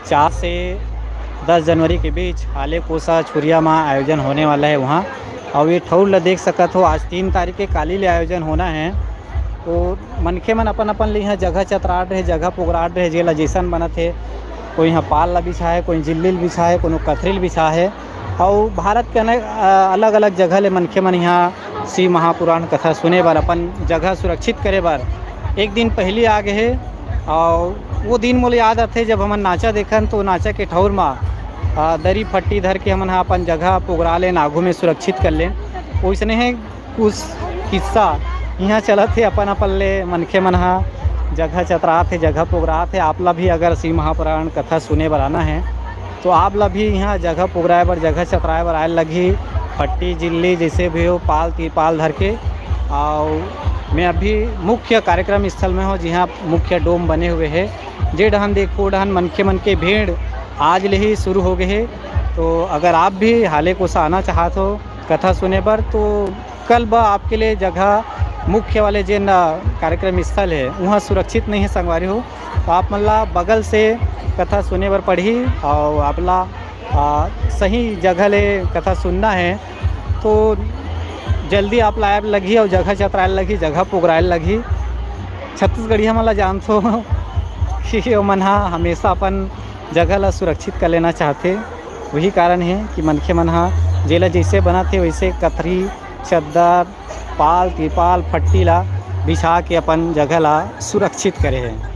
4 से 10 जनवरी के बीच हाले कोसा छुरिया में आयोजन होने वाला है वहाँ। और ये ठौर ला देख सकत हो, आज 3 तारीख के काली ले आयोजन होना है। तो मनखे मन अपन अपन ले यहाँ जगह चतराट रहे, जगह पुगराट रहे, जेला जैसन बनत है। कोई यहाँ पाल ला बिछा है, कोई जिल्लिल बिछा है, कोनो कथरिल बिछा है। और भारत के अलग अलग जगह ले मनखे मन यहाँ शिव महापुराण कथा सुने बर, अपन जगह सुरक्षित करे बर एक दिन पहले आ गए है। और वो दिन मोले याद आते जब हमन नाचा देखन, तो नाचा के ठौर में दरी फट्टी धर के हमन अपन जगह पुगरा लें, आगू में सुरक्षित कर लें। वैसने है कुछ किस्सा यहाँ चलत है अपन अपन ले मनखे मन जगह चतरात है, जगह पुगरात है। आप ला भी अगर शिव महापुराण कथा सुने बर आना है तो आप ला भी यहाँ जगह पुगराए बर, जगह चतराए बर आए लगी। पट्टी जिल्ली जैसे भी हो, पाल तिरपाल धर के। और मैं अभी मुख्य कार्यक्रम स्थल में हूँ, जहाँ मुख्य डोम बने हुए हैं। जे डहन देखो डहन मनखे मन के भीड़ आज ले ही शुरू हो गए है। तो अगर आप भी हाले कोसा आना चाहते हो कथा सुने पर, तो कल ब आपके लिए जगह मुख्य वाले जिन कार्यक्रम स्थल है वहाँ सुरक्षित नहीं है संगवारी हो। तो आप मल्ला बगल से कथा सुने पर पढ़ी और आपला सही जगह ले कथा सुनना है तो जल्दी आप लाए लगी और जगह चतराए लगी, जगह पुगराए लगी। छत्तीसगढ़िया मन ला जानथो कि मन हमेशा अपन जगह ला सुरक्षित कर लेना चाहते। वही कारण है कि मनखे मन जेला जैसे बना थे वैसे कथरी चद्दर पाल तिरपाल फट्टी ला बिछा के अपन जगह ला सुरक्षित करे हैं।